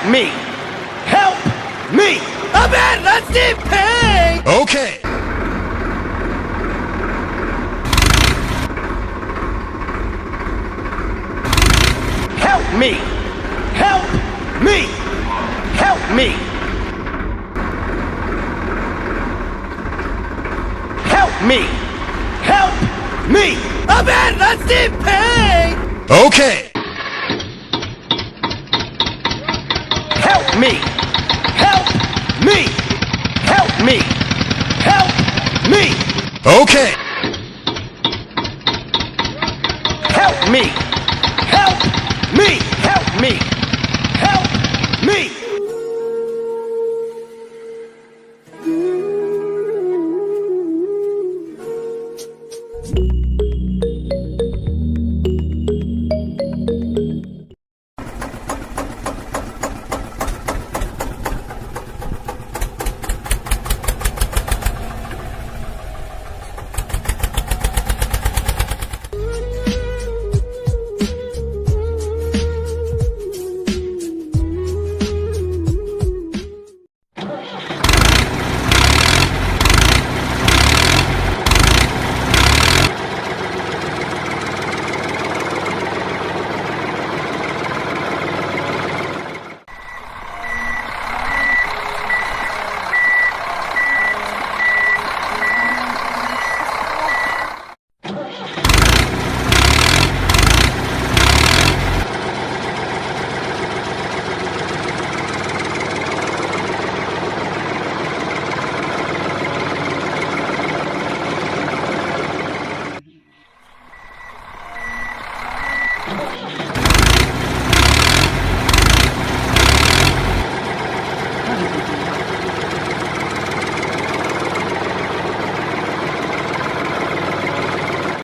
me! Help me! I'm in let's see pain! Okay. Help me! Help me! Help me! Help me! Help me! I'm in let's see pain! Okay. Help me! Help me! Help me! Help me! Okay. Help me! Help me! Help me!